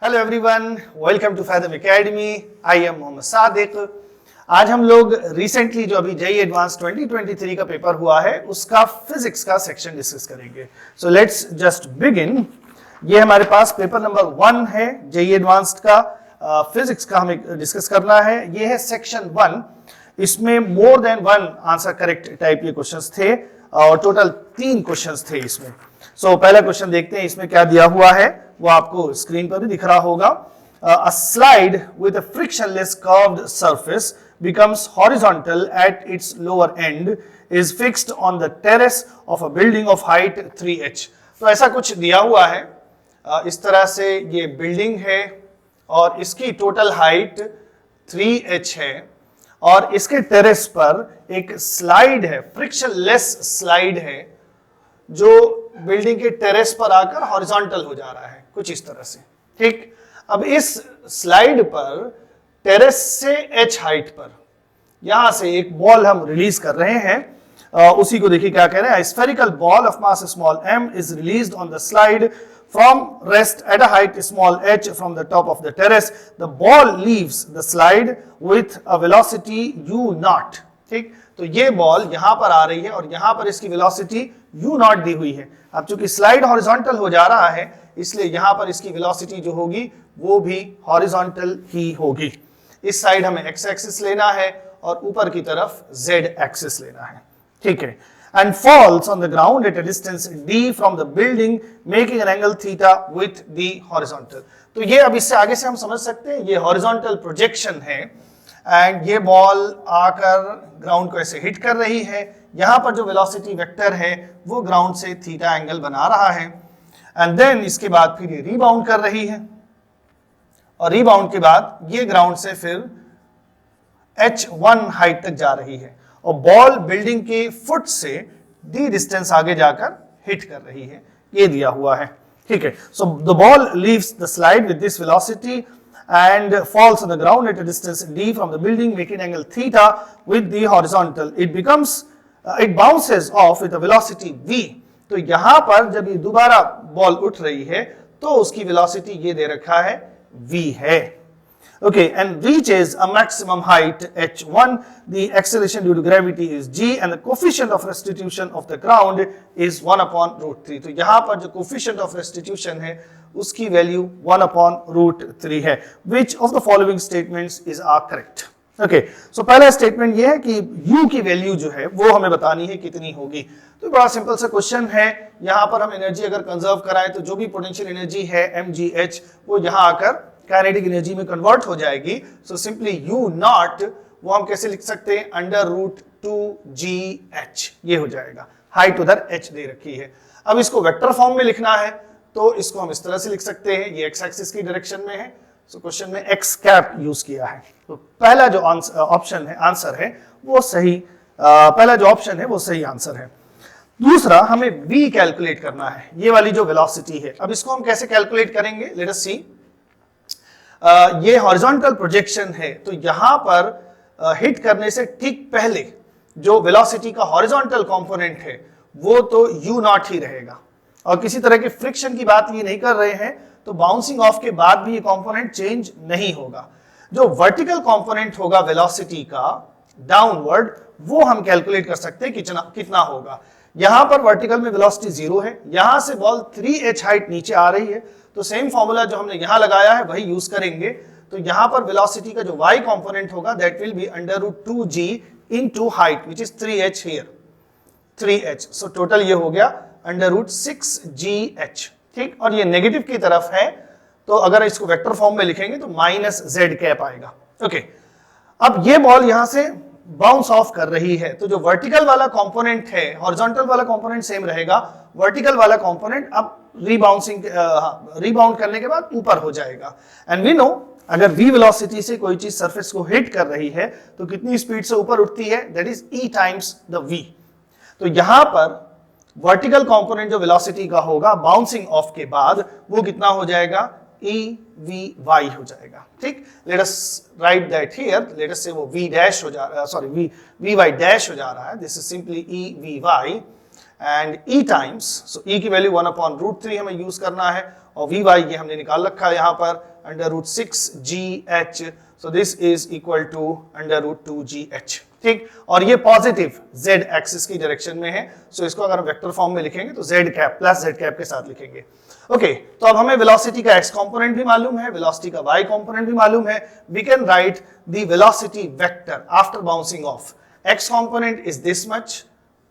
Hello everyone, welcome to Fathom academy. I am Mohammad Sadiq. आज हम लोग रिसेंटली जो अभी जेईई एडवांस 2023 का पेपर हुआ है उसका फिजिक्स का सेक्शन डिस्कस करेंगे। So let's just begin. ये हमारे पास पेपर नंबर 1 है जेईई एडवांस्ड का, फिजिक्स का हमें डिस्कस करना है। ये है सेक्शन 1। इसमें more than 1 answer correct type के क्वेश्चंस थे और टोटल 3 क्वेश्चंस थे इसमें। सो पहला क्वेश्चन देखते हैं इसमें क्या दिया हुआ है, वो आपको स्क्रीन पर भी दिख रहा होगा। A slide with a frictionless curved surface becomes horizontal at its lower end is fixed on the terrace of a building of height 3h। तो ऐसा कुछ दिया हुआ है, इस तरह से ये बिल्डिंग है और इसकी टोटल हाइट 3h है और इसके टेरेस पर एक स्लाइड है, फ्रिक्शनलेस स्लाइड है जो बिल्डिंग के टेरेस पर आकर हॉरिजॉन्टल हो जा रहा है, कुछ इस तरह से। ठीक, अब इस स्लाइड पर टेरेस से h हाइट पर यहां से एक बॉल हम रिलीज कर रहे हैं। उसी को देखिए क्या कह रहे हैं। Spherical ball of mass small m is released on the slide from rest at a height small h from the top of the terrace. The ball leaves the slide with a velocity u naught। ठीक, तो ये ball यहां पर आ रही है और यहां पर इसकी वेलोसिटी u नॉट दी हुई है। अब चूंकि स्लाइड हॉरिजॉन्टल हो जा रहा है इसलिए यहां पर इसकी वेलोसिटी जो होगी वो भी हॉरिजॉन्टल ही होगी। इस साइड हमें x एक्सिस लेना है और ऊपर की तरफ z एक्सिस लेना है। ठीक है, and falls on the ground at a distance d from the building making an angle theta with the horizontal। तो ये अब इससे आगे से हम समझ सकते हैं ये हॉरिजॉन्टल प्रोजेक्शन है एंड ये बॉल आकर ग्राउंड को ऐसे हिट कर रही है। यहां पर जो वेलोसिटी वेक्टर है वो ग्राउंड से थीटा एंगल बना रहा है एंड देन इसके बाद फिर ये रीबाउंड कर रही है और रीबाउंड के बाद ये ग्राउंड से फिर h1 हाइट तक जा रही है और बॉल बिल्डिंग के फुट से डी डिस्टेंस आगे जाकर हिट कर रही है, ये दिया हुआ है। ठीक है, so the ball leaves the slide with this velocity and falls on the ground at a distance d from the building making angle theta with the horizontal. It bounces of with a velocity v। तो यहां पर जब ये दोबारा ball उठ रही है तो उसकी वेलोसिटी ये दे रखा है v है। Okay, and reaches a maximum height h1. The acceleration due to gravity is g and the coefficient of restitution of the ground is 1 upon root 3। तो यहाँ पर जो coefficient of restitution है उसकी value 1 upon root 3 है। Which of the following statements is correct? Okay, so पहला statement ये है कि u की वैल्यू जो है वो हमें बतानी है कितनी होगी। तो बड़ा सिंपल सा क्वेश्चन है, यहाँ पर हम एनर्जी अगर कंजर्व कराएं तो जो भी पोटेंशियल एनर्जी है mgh वो यहाँ आकर काइनेटिक एनर्जी में कन्वर्ट हो जाएगी। सो सिंपली u नॉट वो हम कैसे लिख सकते हैं, अंडर रूट 2gh ये हो जाएगा। हाइट उधर h दे रखी है। अब इसको वेक्टर फॉर्म में लिखना है तो इसको हम इस तरह से लिख सकते हैं, ये x एक्सिस की डायरेक्शन में है। सो क्वेश्चन में x कैप यूज किया है। तो पहला जो ऑप्शन है आंसर है वो सही, पहला जो ऑप्शन है वो सही आंसर है। दूसरा हमें v कैलकुलेट करना है, ये वाली जो वेलोसिटी है। अब इसको हम कैसे कैलकुलेट करेंगे, लेट अस सी। ये हॉरिजॉन्टल प्रोजेक्शन है तो यहां पर हिट करने से ठीक पहले जो वेलोसिटी का हॉरिजॉन्टल कंपोनेंट है वो तो u नॉट ही रहेगा और किसी तरह के फ्रिक्शन की बात ये नहीं कर रहे हैं तो बाउंसिंग ऑफ के बाद भी ये कंपोनेंट चेंज नहीं होगा। जो वर्टिकल कंपोनेंट होगा वेलोसिटी का डाउनवर्ड वो हम कैलकुलेट कर सकते हैं कितना होगा। यहां पर वर्टिकल में वेलोसिटी 0 है, यहां से बॉल 3h हाइट नीचे आ रही है तो सेम फॉर्मूला जो हमने यहां लगाया है वही यूज करेंगे। तो यहां पर वेलोसिटी का जो y कंपोनेंट होगा that will be under root 2g into height which is 3h here, 3h। So total ये हो गया अंडर रूट 6gh। ठीक, और ये नेगेटिव की तरफ है तो अगर इसको वेक्टर फॉर्म में लिखेंगे तो माइनस z कैप आएगा। ओके, अब ये बॉल यहां से बाउंस ऑफ कर रही है तो जो वर्टिकल वाला कंपोनेंट है, हॉरिजॉन्टल वाला कंपोनेंट सेम रहेगा, वर्टिकल वाला कंपोनेंट अब रीबाउंड करने के बाद ऊपर हो जाएगा। एंड वी नो अगर v वेलोसिटी से कोई चीज सरफेस को हिट कर रही है तो कितनी स्पीड से ऊपर उठती है, that is e times the v। तो यहां पर वर्टिकल कंपोनेंट जो वेलोसिटी का होगा बाउंसिंग ऑफ के बाद वो कितना हो जाएगा, EVy हो जाएगा। ठीक, let us right that here, let us से वो v डैश हो जा रहा है, सॉरी vy डैश हो जा रहा है, this is simply EVy and e times, so e की वैल्यू 1 अपॉन रूट 3 हमें यूज करना है और वी वाई ये हमने निकाल रखा है यहाँ पर √6GH, so this is equal to √2GH। ठीक, और ये पॉजिटिव z एक्सिस की डायरेक्शन में है, सो इसको अगर हम वेक्टर फॉर्म में लिखेंगे तो z cap plus z cap के साथ लिखेंगे। ओके, तो अब हमें वेलोसिटी का x कंपोनेंट भी मालूम है, वेलोसिटी का y कंपोनेंट भी मालूम है। We can write the velocity vector after bouncing off. x component is this much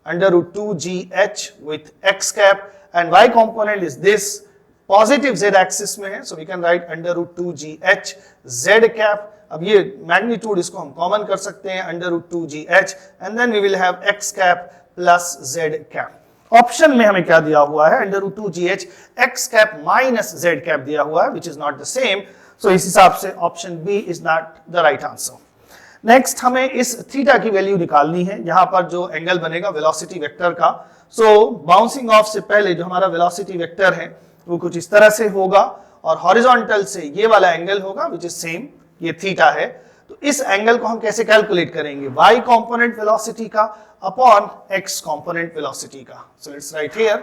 √2GH with x cap, and y component is this, positive z axis में है, so we can write √2GH z cap. अब ये magnitude इसको हम common कर सकते हैं √2GH, and then we will have x cap plus z cap. Option में हमें क्या दिया हुआ है, √2GH x cap minus z cap दिया हुआ है, which is not the same, so इस हिसाब से option B is not the right answer. Next हमें इस थीटा की वैल्यू निकालनी है, यहाँ पर जो एंगल बनेगा वेलोसिटी वेक्टर का। सो बाउंसिंग ऑफ से पहले जो हमारा वेलोसिटी वेक्टर है वो कुछ इस तरह से होगा, और हॉरिजॉन्टल से ये वाला एंगल होगा विच इज सेम, ये थीटा है। तो इस एंगल को हम कैसे कैलकुलेट करेंगे, y कंपोनेंट वेलोसिटी का अपॉन x कंपोनेंट वेलोसिटी का। So let's write here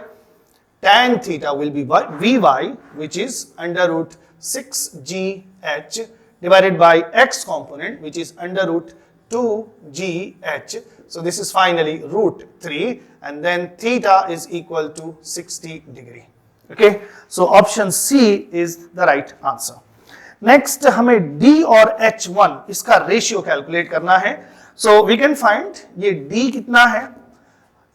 tan theta will be vy which is √6GH divided by x component which is √2GH. So this is finally √3, and then theta is equal to 60 degree. Okay, so option C is the right answer. Next हमें D और H1 इसका ratio calculate करना है। So we can find ये D कितना है,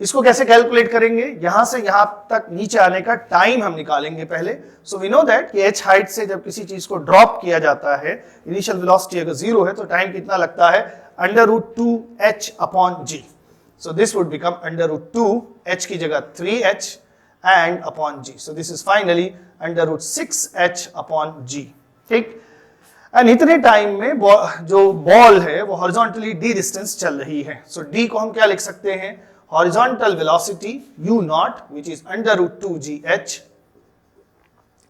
इसको कैसे कैलकुलेट करेंगे, यहां से यहां तक नीचे आने का टाइम हम निकालेंगे पहले। सो वी नो दैट कि h हाइट से जब किसी चीज को ड्रॉप किया जाता है, इनिशियल वेलोसिटी अगर 0 है तो टाइम कितना लगता है, √2h upon g। So this would become √2h की जगह 3h and upon g। So this is finally √6h upon g। ठीक, एंड इतने टाइम में जो बॉल है वो हॉरिजॉन्टली d डिस्टेंस चल रही है। सो d को हम क्या लिख सकते हैं, horizontal velocity u naught which is √2GH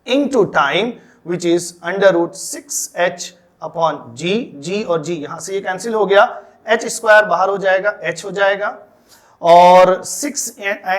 into time which is √6h upon g। g और g यहां से ये कैंसिल हो गया, h स्क्वायर बाहर हो जाएगा, h हो जाएगा, और 6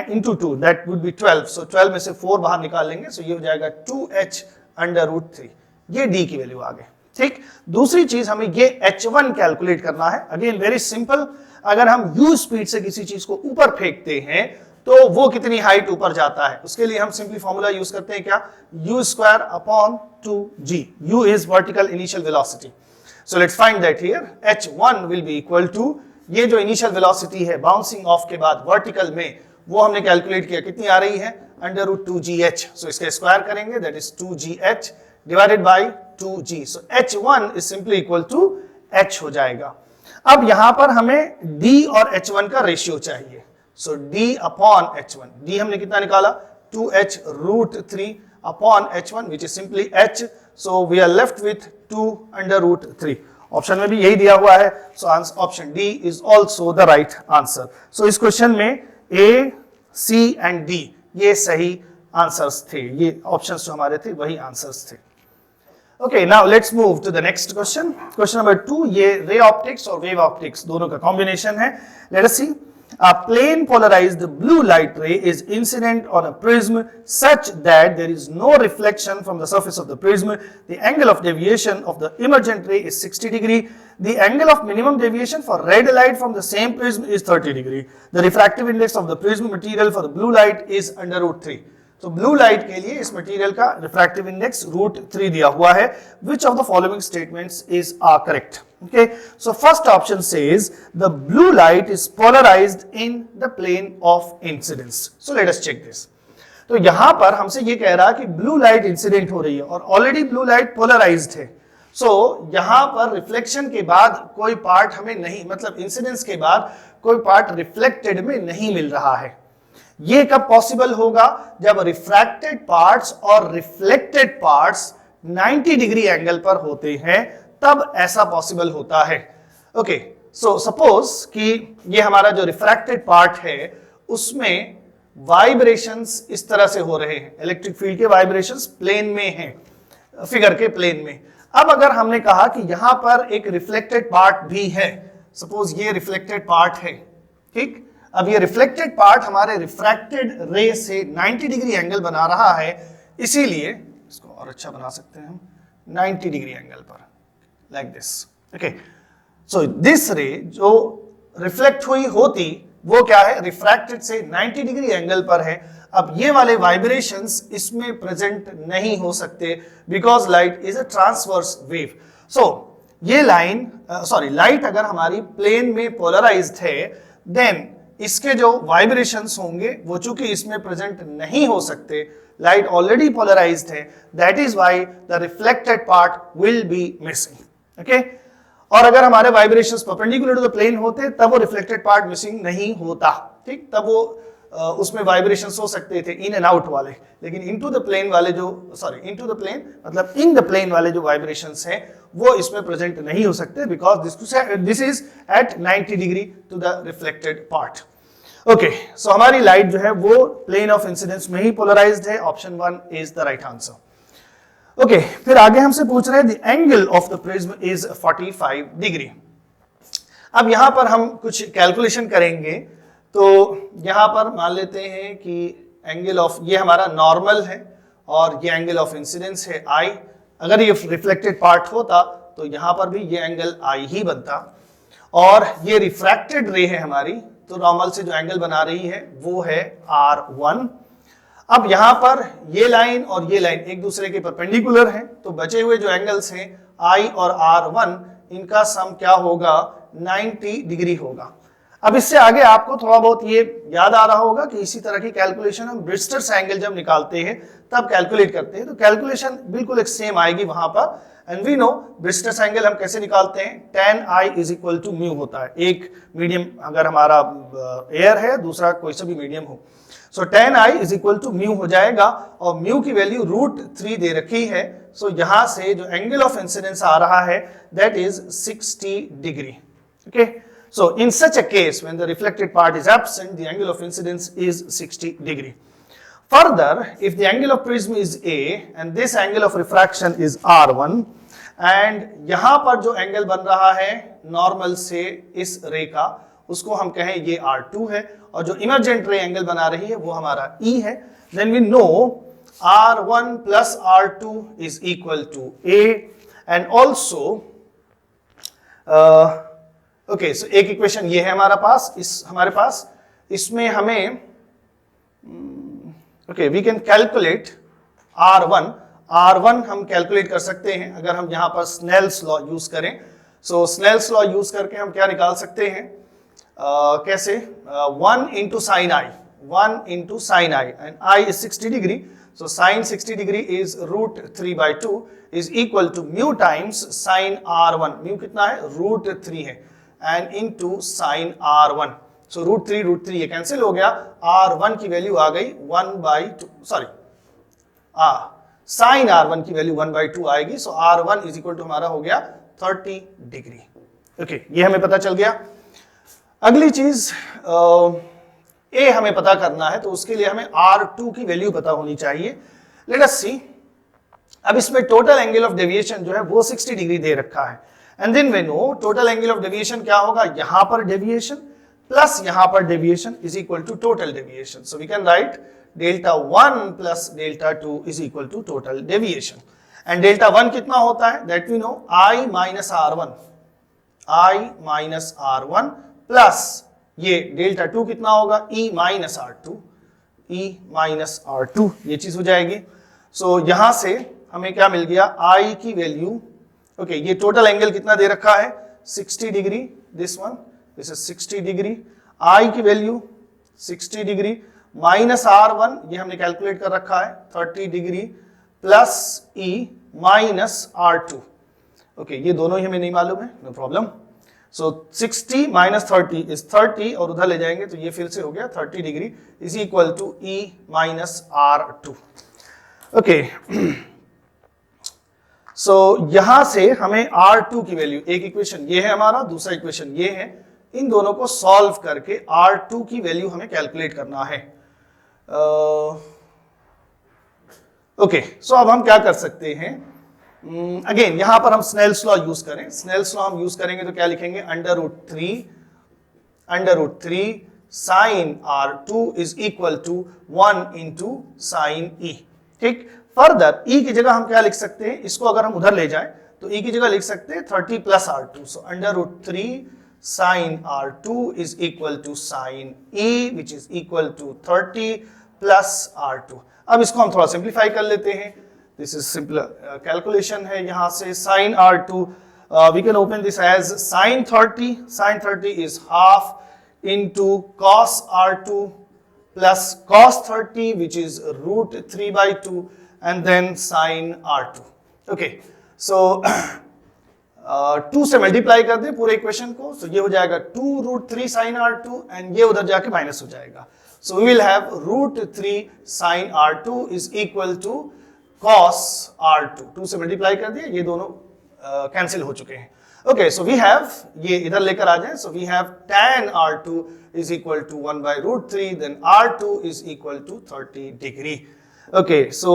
into 2 that would be 12, so 12 में से 4 बाहर निकाल लेंगे, so ये हो जाएगा 2h √3। ये d की वैल्यू आ गई। ठीक, दूसरी चीज हमें ये h1 कैलकुलेट करना है। अगेन वेरी सिंपल, अगर हम u स्पीड से किसी चीज को ऊपर फेंकते हैं तो वो कितनी हाइट ऊपर जाता है, उसके लिए हम सिंपली फॉर्मूला यूज करते हैं क्या, u square upon 2g। u is vertical initial velocity, so let's find that here. h1 will be equal to, ये जो इनिशियल वेलोसिटी है बाउंसिंग ऑफ के बाद वर्टिकल में, वो हमने कैलकुलेट किया, कितनी आ रही है, √2GH। सो इसका स्क्वायर करेंगे, that is 2GH divided by 2g। So h1 is simply equal to h हो जाएगा। अब यहां पर हमें d और h1 का रेशियो चाहिए, सो d अपॉन h1, d हमने कितना निकाला, 2h √3 upon h1 which is simply h, so we are left with 2 √3। Option में भी यही दिया हुआ है, so option D is also the right answer. So इस क्वेश्चन में a, c एंड d ये सही आंसर्स थे, ये ऑप्शंस जो हमारे थे वही आंसर्स थे। Okay, now let's move to the next question. Question number 2, ये ray optics और wave optics दोनों का combination है। Let us see. A plane polarized blue light ray is incident on a prism such that there is no reflection from the surface of the prism. The angle of deviation of the emergent ray is 60 degree. The angle of minimum deviation for red light from the same prism is 30 degree. The refractive index of the prism material for the blue light is √3. तो blue light के लिए इस material का refractive index √3 दिया हुआ है। Which of the following statements is correct? Okay, so first option says the blue light is polarized in the plane of incidence. So let us check this. तो यहां पर हमसे ये कह रहा है कि ब्लू लाइट इंसिडेंट हो रही है और ऑलरेडी ब्लू लाइट पोलराइज्ड है। सो यहां पर रिफ्लेक्शन के बाद कोई पार्ट हमें नहीं, मतलब इंसिडेंस के बाद कोई पार्ट रिफ्लेक्टेड में नहीं मिल रहा है। ये कब पॉसिबल होगा, जब रिफ्रैक्टेड पार्ट्स और रिफ्लेक्टेड पार्ट्स 90 डिग्री एंगल पर होते हैं, तब ऐसा पॉसिबल होता है। ओके, सो सपोज कि ये हमारा जो रिफ्रैक्टेड पार्ट है उसमें वाइब्रेशंस इस तरह से हो रहे हैं, इलेक्ट्रिक फील्ड के वाइब्रेशंस प्लेन में हैं, फिगर के प्लेन में। अब अगर हमने कहा कि यहां पर एक रिफ्लेक्टेड पार्ट भी है, सपोज ये रिफ्लेक्टेड पार्ट है, ठीक, अब ये रिफ्लेक्टेड पार्ट हमारे रिफ्रैक्टेड रे से 90 डिग्री एंगल बना रहा है, इसीलिए और अच्छा बना सकते हैं हम 90 डिग्री एंगल पर, like this. Okay, so this रे जो रिफ्लेक्ट हुई होती वो क्या है, रिफ्रैक्टेड से 90 डिग्री एंगल पर है। अब ये वाले वाइब्रेशंस इसमें प्रेजेंट नहीं हो सकते because light is a transverse wave. So ये लाइन लाइट अगर हमारी प्लेन में पोलराइज्ड है देन इसके जो वाइब्रेशंस होंगे वो चूंकि इसमें प्रेजेंट नहीं हो सकते, लाइट ऑलरेडी पोलराइज्ड है, that is why the reflected part will be missing. Okay, और अगर हमारे vibrations perpendicular to the plane होते तब वो रिफ्लेक्टेड पार्ट मिसिंग नहीं होता, ठीक, तब वो उसमें वाइब्रेशंस हो सकते थे इन एंड आउट वाले, लेकिन इनटू द प्लेन वाले जो इनटू द प्लेन मतलब इन द प्लेन वाले जो वाइब्रेशंस हैं वो इसमें प्रेजेंट नहीं हो सकते because this is at 90 degree to the reflected part. Okay, so हमारी लाइट जो है वो प्लेन ऑफ इंसिडेंस में ही पोलराइज्ड है, option 1 is the right answer. Okay, फिर आगे हमसे पूछ रहे हैं the angle of the prism is 45 degree. अब यहां पर हम कुछ कैलकुलेशन करेंगे, तो यहां पर मान लेते हैं कि एंगल ऑफ ये हमारा नॉर्मल है और ये एंगल ऑफ इंसिडेंस है I। अगर ये रिफ्लेक्टेड पार्ट होता तो यहां पर भी ये एंगल I ही बनता, और ये रिफ्रैक्टेड रे है हमारी, तो नॉर्मल से जो एंगल बना रही है वो है R1। अब यहां पर ये लाइन और ये लाइन एक दूसरे के परपेंडिकुलर हैं, तो बचे हुए जो एंगल्स हैं I और R1 इनका सम क्या होगा, 90 डिग्री होगा। अब इससे आगे आपको थोड़ा बहुत ये याद आ रहा होगा कि इसी तरह की कैलकुलेशन हम ब्रिस्टर्स एंगल जब निकालते हैं तब कैलकुलेट करते हैं, तो कैलकुलेशन बिल्कुल एक सेम आएगी वहां पर। And we know Brewster's angle हम कैसे निकालते हैं, tan I is equal to mu होता है, एक मीडियम अगर हमारा एयर है दूसरा कोई सा भी मीडियम हो, so tan I is equal to mu हो जाएगा, और म्यू की वैल्यू √3 दे रखी है। सो यहां से जो एंगल ऑफ इंसिडेंस आ रहा है that is 60 degree. Okay, so in such a case when the reflected part is absent the angle of incidence is 60 degree. Further, if the angle of prism is A and this angle of refraction is R1 and यहां पर जो angle बन रहा है normal से इस रे का उसको हम कहें ये R2 है, और जो इमर्जेंट रे एंगल बना रही है वो हमारा E है, then we know R1 plus R2 is equal to A and also okay, so एक इक्वेशन ये है हमारा पास, इसमें हमें वी कैन कैलकुलेट R1 हम कैलकुलेट कर सकते हैं अगर हम यहां पर स्नेल्स लॉ यूज करें। सो स्नेल्स लॉ यूज करके हम क्या निकाल सकते हैं, कैसे, 1 into sin I and I is 60 degree, so sin 60 degree is √3/2 is equal to mu times sin R1, mu कितना है, √3 है, and into sin R1, so √3 ये कैंसिल हो गया, R1 की वैल्यू आ गई 1/2, sin R1 की वैल्यू 1/2 आएगी, so R1 is equal to हमारा हो गया 30 डिग्री। ओके, ये हमें पता चल गया। अगली चीज A हमें पता करना है, तो उसके लिए हमें R2 की वैल्यू पता होनी चाहिए। लेट अस सी, अब इसमें टोटल एंगल ऑफ डेविएशन जो है वो 60 डिग्री दे रखा है, and then we know total angle of deviation क्या होगा, यहां पर डेविएशन प्लस यहां पर deviation is equal to total deviation, so we can write Δ1 plus Δ2 is equal to total deviation, and Δ1 कितना होता है, that we know I minus R1 plus ये Δ2 कितना होगा, E माइनस R2, ये चीज हो जाएगी। सो यहां से हमें क्या मिल गया, I की वैल्यू, ओके, ये टोटल एंगल कितना दे रखा है, 60 degree, this is 60 degree, I की वैल्यू 60 डिग्री माइनस R1 ये हमने कैलकुलेट कर रखा है 30 degree plus E minus R2। Okay, ये दोनों ही हमें नहीं मालूम है, no problem. So 60 minus 30 is 30, और उधर ले जाएंगे तो ये फिर से हो गया 30 degree is equal to E minus R2। Okay, so यहां से हमें R2 की वैल्यू, एक इक्वेशन ये है हमारा, दूसरा इक्वेशन ये है, इन दोनों को सॉल्व करके R2 की वैल्यू हमें कैलकुलेट करना है। ओके, सो अब हम क्या कर सकते हैं, अगेन यहां पर हम स्नेल्स लॉ यूज करें, स्नेल्स लॉ हम यूज करेंगे तो क्या लिखेंगे, √3 sin R2 is equal to 1 into sin E। ठीक, फर्दर ई की जगह हम क्या लिख सकते हैं, इसको अगर हम उधर ले जाएं तो ई की जगह लिख सकते हैं 30 plus R2, so under root 3 sine R2 is equal to sine E which is equal to 30 plus R2। अब इसको हम थोड़ा सिंप्लीफाई कर लेते हैं, दिस इज सिंपल कैलकुलेशन है। यहां से sign R2 we can open this as sin 30 is half into cos R2 plus cos 30 which is root 3 by 2 and then sin R2। okay, so 2 से मल्टीप्लाई कर दे पूरे equation को, so ये हो जाएगा 2 root 3 sin R2 and ये उधर जाके माइनस हो जाएगा, so we will have root 3 sin R2 is equal to cos R2। 2 से मल्टीप्लाई कर दिया, ये दोनों कैंसिल हो चुके हैं। ओके, सो वी हैव, ये इधर लेकर आ जाए, so we have tan R2 is equal to 1 by root 3, then R2 is equal to 30 degree। okay, so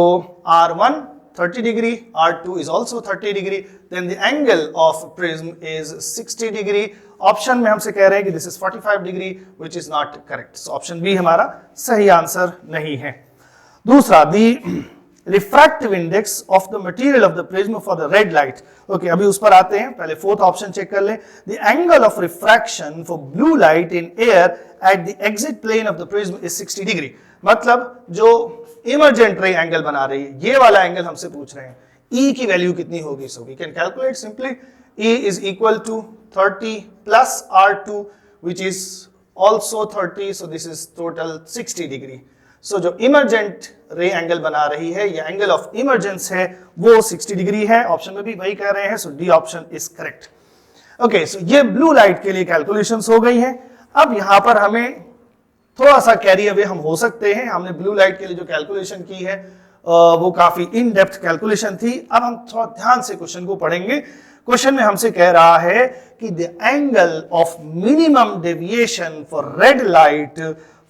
R1 30 degree, R2 is also 30 degree, then the angle of prism is 60 degree। Option में हमसे कह रहे हैं कि this is 45 degree which is not correct, so option B हमारा सही answer नहीं है। दूसरा, the refractive index of the material of the prism for the red light। okay, अभी उस पर आते हैं, पहले फोर्थ ऑप्शन चेक कर लें। the angle of refraction for blue light in air at the exit plane of the prism is 60 degree। मतलब जो इमर्जेंट रे एंगल बना रही है, ये वाला एंगल हमसे पूछ रहे हैं, E की वैल्यू कितनी होगी, so we can calculate simply E is equal to 30 plus R2 which is also 30, so this is total 60 degree। so जो इमर्जेंट रे एंगल बना रही है, ये एंगल ऑफ इमर्जेंस है, वो 60 डिग्री है, ऑप्शन में भी वही कह रहे हैं, so D option is correct. Okay, so ये ब्लू लाइट के लिए कैलकुलेशंस हो गई हैं। अब यहां पर हमें थोड़ा सा कैरी अवे हम हो सकते हैं, हमने ब्लू लाइट के लिए जो कैलकुलेशन की है वो काफी इन डेप्थ कैलकुलेशन थी। अब हम थोड़ा ध्यान से क्वेश्चन को पढ़ेंगे। क्वेश्चन में हमसे कह रहा है कि the angle of minimum deviation for red light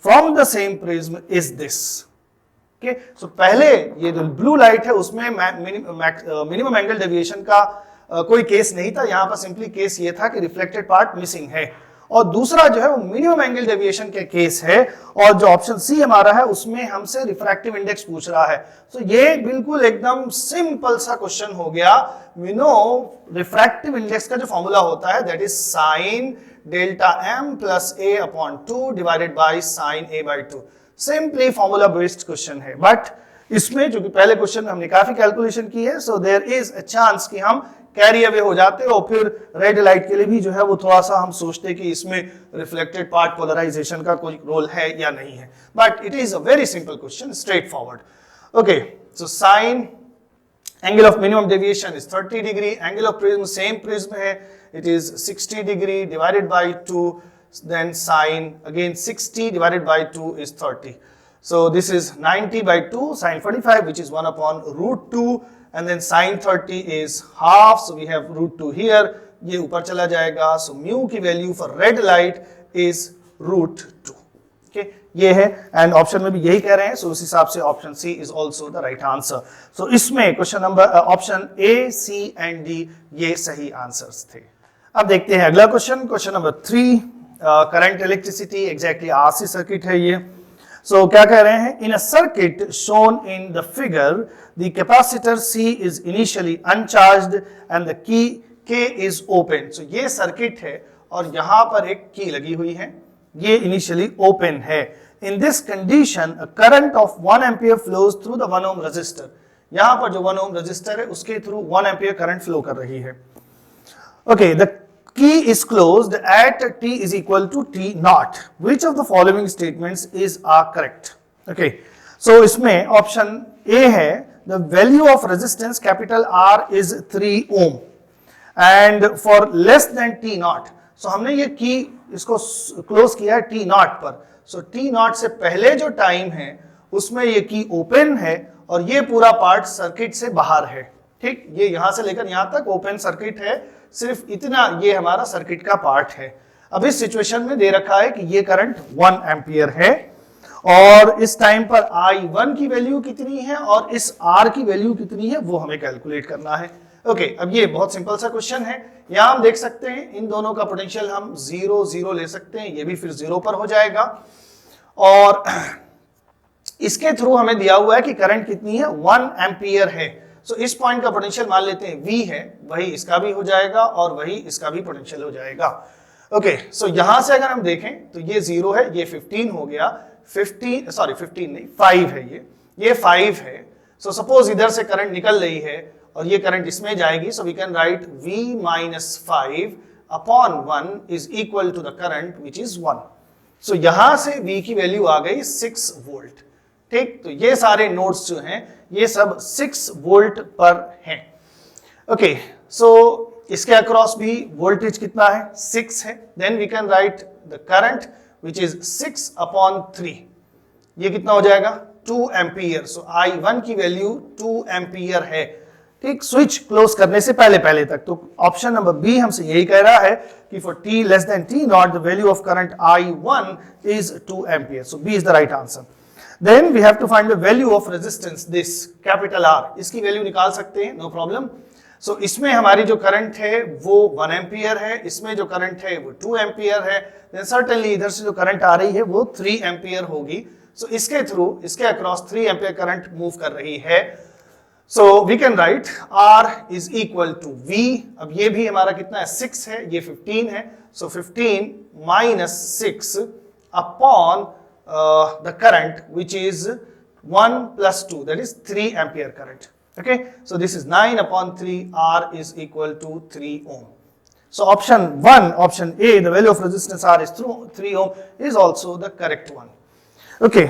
from the same prism is this. Okay, so पहले ये जो ब्लू लाइट है उसमें मिनिमम एंगल डेविएशन का कोई केस नहीं था, यहां पर सिंपली केस ये था कि रिफ्लेक्टेड पार्ट मिसिंग है, और दूसरा जो है वो मिनिमम एंगल डेविएशन के केस है, और जो ऑप्शन सी हमारा है उसमें हमसे रिफ्रैक्टिव इंडेक्स पूछ रहा है। सो ये बिल्कुल एकदम सिंपल सा क्वेश्चन हो गया। वी नो रिफ्रैक्टिव इंडेक्स का जो फॉर्मूला होता है that is sine delta M plus A upon 2 divided by sine A by 2। Simply formula based question है, बट इसमें जो कि पहले क्वेश्चन में हमने काफी कैलकुलेशन की है, so there is a chance कि हम कैरी अवे हो जाते हैं, और फिर रेड लाइट के लिए भी जो है वो थोड़ा सा हम सोचते कि इसमें रिफ्लेक्टेड पार्ट पोलराइजेशन का कोई रोल है या नहीं है, but it is a very simple question, straightforward. Okay, so sine angle of minimum deviation is 30 degree, angle of prism same prism है, it is 60 degree divided by 2, then sine again 60 divided by 2 is 30, so this is 90 by 2 sine 45 which is 1 upon root 2, and then sine 30 is half, so we have root 2 here, ये ऊपर चला जाएगा, so mu की value for red light is root 2। okay, ये है, and option में भी यही कह रहे हैं, so उस हिसाब से option C is also the right answer. So इसमें question number option A, C and D ये सही आंसर्स थे। अब देखते हैं अगला question, question number 3, current electricity exactly RC circuit है ये। सो क्या कह रहे हैं, in a circuit shown in the figure the capacitor C is initially uncharged and the key K is open. सो ये सर्किट है और यहां पर एक की लगी हुई है, ये इनिशियली ओपन है। In this condition a current of 1 ampere flows through the 1 ohm resistor. यहां पर जो 1 ओम रजिस्टर है उसके थ्रू 1 एम्पियर करंट फ्लो कर रही है। Okay, the key is closed at t is equal to t naught. Which of the following statements is correct? Okay, so इसमें option A है, the value of resistance capital R is 3 ohm and for less than t naught. So हमने ये की इसको close किया है t naught पर, so t naught से पहले जो टाइम है उसमें ये की ओपन है और ये पूरा पार्ट सर्किट से बाहर है। ठीक, ये यहां से लेकर यहां तक ओपन सर्किट है, सिर्फ इतना ये हमारा सर्किट का पार्ट है। अब इस सिचुएशन में दे रखा है कि ये करंट 1 एम्पियर है और इस टाइम पर I1 की वैल्यू कितनी है और इस R की वैल्यू कितनी है वो हमें कैलकुलेट करना है। ओके, अब ये बहुत सिंपल सा क्वेश्चन है। यहां हम देख सकते हैं इन दोनों का पोटेंशियल हम 0 0 ले सकते हैं, ये भी फिर 0 पर हो जाएगा। और इसके थ्रू हमें दिया हुआ है कि करंट कितनी है 1 एम्पियर है। सो इस पॉइंट का पोटेंशियल मान लेते हैं V है, वही इसका भी हो जाएगा और वही इसका भी पोटेंशियल हो जाएगा। ओके, सो यहां से अगर हम देखें तो ये 0 है, ये 15 हो गया, 15 नहीं 5 है, ये 5 है। सो सपोज इधर से करंट निकल रही है और ये करंट इसमें जाएगी, so we can write V minus 5 upon 1 is equal to the current which is 1। So यहां से V की वैल्यू आ गई 6 वोल्ट। ठीक, तो ये सारे नोड्स जो हैं ये सब 6 वोल्ट पर हैं। ओके, सो इसके अक्रॉस भी वोल्टेज कितना है 6 है। Then we can write the current which is 6 upon 3, ये कितना हो जाएगा 2 एम्पियर। सो I1 की वैल्यू 2 एम्पियर है। ठीक, स्विच क्लोज करने से पहले तक। तो ऑप्शन नंबर बी हमसे यही कह रहा है कि for t less than t naught the value of current I1 is 2 ampere. So B is the right answer. Then we have to find the value of resistance this capital R, इसकी value निकाल सकते हैं, no problem. सो इसमें हमारी जो current है वो 1 ampere है, इसमें जो करंट है वो 2 एम्पियर है। देन सर्टेनली इधर से जो करंट आ रही है वो 3 एम्पियर होगी। सो इसके थ्रू इसके अक्रॉस 3 एम्पियर करंट मूव कर रही है। So we can write R is equal to V। अब ये भी हमारा कितना है 6 है, ये 15 है। So 15 minus 6 upon the current which is 1 plus 2, that is 3 ampere current. Okay, so this is 9 upon 3, R is equal to 3 ohm. So option 1, option A, the value of resistance R is 3 ohm is also the correct one. Okay,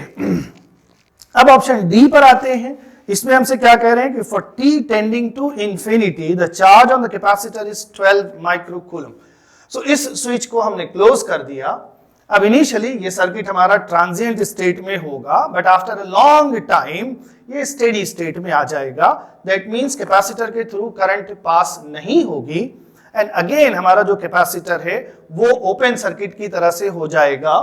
अब option D पर आते हैं। इसमें हमसे क्या कह रहे हैं कि for t tending to infinity the charge on the capacitor is 12 microcoulomb। सो इस स्विच को हमने क्लोज कर दिया। अब इनिशियली ये सर्किट हमारा ट्रांजिएंट स्टेट में होगा, but after a long time ये स्टेडी स्टेट में आ जाएगा। दैट मींस कैपेसिटर के थ्रू करंट पास नहीं होगी एंड अगेन हमारा जो कैपेसिटर है वो ओपन सर्किट की तरह से हो जाएगा।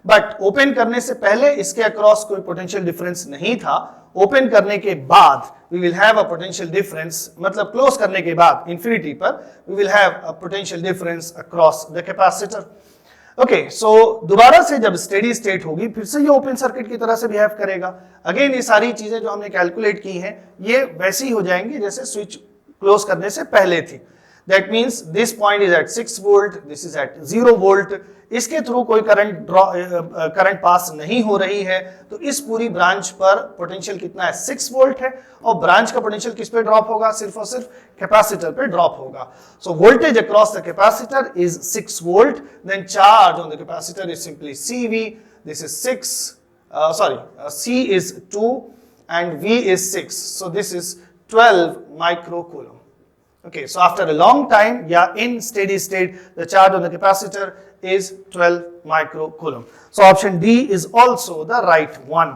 बट ओपन करने से पहले इसके अक्रॉस कोई पोटेंशियल डिफरेंस नहीं था। ओपन करने के बाद we will have a potential difference, मतलब क्लोज करने के बाद इंफिनिटी पर we will have a potential difference across the capacitor. Okay, so दोबारा से जब स्टेडी स्टेट होगी फिर से ये ओपन सर्किट की तरह से बिहेव करेगा। अगेन ये सारी चीजें जो हमने कैलकुलेट की हैं ये वैसी हो जाएंगी जैसे स्विच क्लोज करने से पहले थी। That means this point is at 6 volt, this is at 0 volt. इसके थ्रू कोई करंट पास नहीं हो रही है, तो इस पूरी ब्रांच पर पोटेंशियल कितना है 6 वोल्ट है और ब्रांच का पोटेंशियल किस पे ड्रॉप होगा, सिर्फ और सिर्फ कैपेसिटर पे ड्रॉप होगा। So voltage across the capacitor is 6 volt, then charge on the capacitor is simply CV, this is 6, C is 2 and V is 6, so this is 12 microcoulomb. Okay, so after a long time, in steady state, the charge on the capacitor is 12 microcoulomb. So option D is also the right one.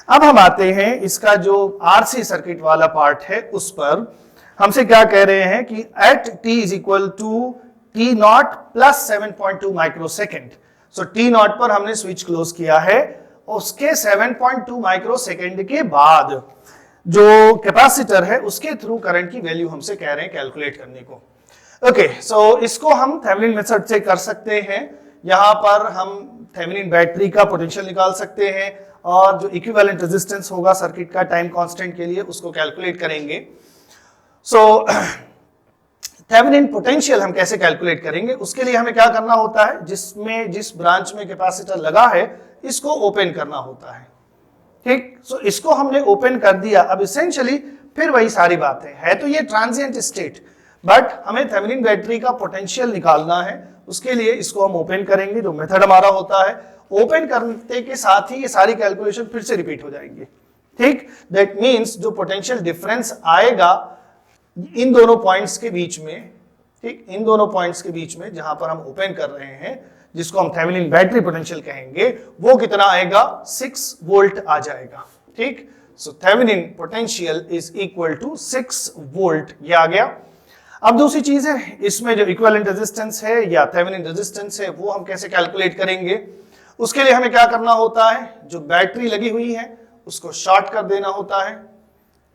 अब हम आते हैं इसका जो RC circuit वाला part है उस पर। हमसे क्या कह रहे हैं कि at t is equal to t naught plus 7.2 माइक्रोसेकेंड। सो t naught पर हमने स्विच क्लोज किया है, उसके 7.2 माइक्रोसेकेंड के बाद जो कैपेसिटर है उसके थ्रू करंट की वैल्यू हमसे कह रहे हैं कैलकुलेट करने को। ओके, सो इसको हम थेवेनिन मेथड से कर सकते हैं। यहां पर हम थेवेनिन बैटरी का पोटेंशियल निकाल सकते हैं और जो इक्विवेलेंट रेजिस्टेंस होगा सर्किट का टाइम कांस्टेंट के लिए उसको कैलकुलेट करेंगे। सो थेवेनिन पोटेंशियल हम कैसे कैलकुलेट करेंगे, उसके लिए हमें क्या करना होता है, जिस ब्रांच में कैपेसिटर लगा है इसको ओपन करना होता है। ठीक, सो इसको हमने ओपन कर दिया। अब इसेंशियली फिर वही सारी बात है तो ये ट्रांजिएंट स्टेट, बट हमें थेवेनिन बैटरी का पोटेंशियल निकालना है। उसके लिए इसको हम ओपन करेंगे, जो मेथड हमारा होता है। ओपन करने के साथ ही ये सारी कैलकुलेशन फिर से रिपीट हो जाएंगी। ठीक, दैट मींस जो पोटेंशियल डिफरेंस आएगा इन दोनों पॉइंट्स के बीच में, ठीक, इन दोनों पॉइंट्स के बीच में जहां पर हम ओपन कर रहे हैं, जिसको हम थेवेनिन बैटरी पोटेंशियल कहेंगे, वो कितना आएगा 6 वोल्ट आ जाएगा। ठीक, so Thevenin potential is equal to 6 volt, ये आ गया। अब दूसरी चीज है, इसमें जो इक्विवेलेंट रेजिस्टेंस है या थेवेनिन रेजिस्टेंस है वो हम कैसे कैलकुलेट करेंगे। उसके लिए हमें क्या करना होता है, जो बैटरी लगी हुई है उसको शॉर्ट कर देना होता है।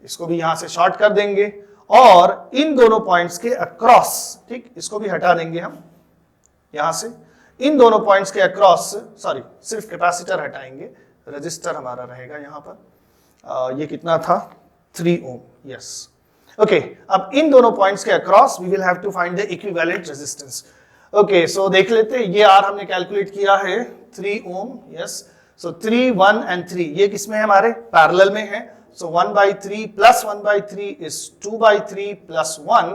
इसको भी यहां से शॉर्ट कर देंगे और इन दोनों पॉइंट्स के अक्रॉस, ठीक, इसको भी हटा देंगे हम यहां से, इन दोनों पॉइंट्स के अक्रॉस, सॉरी सिर्फ कैपेसिटर हटाएंगे, रजिस्टर हमारा रहेगा यहाँ पर। ये कितना था, 3 ओम, यस। ओके, अब इन दोनों पॉइंट्स के across we will have to find the equivalent resistance. Okay, so देख लेते हैं, ये आर हमने कैलकुलेट किया है 3 ओम, यस। सो 3, 1 एंड 3 ये किसमें है, हमारे पैरेलल में है। So 1/3 plus 1/3 is 2/3 plus 1,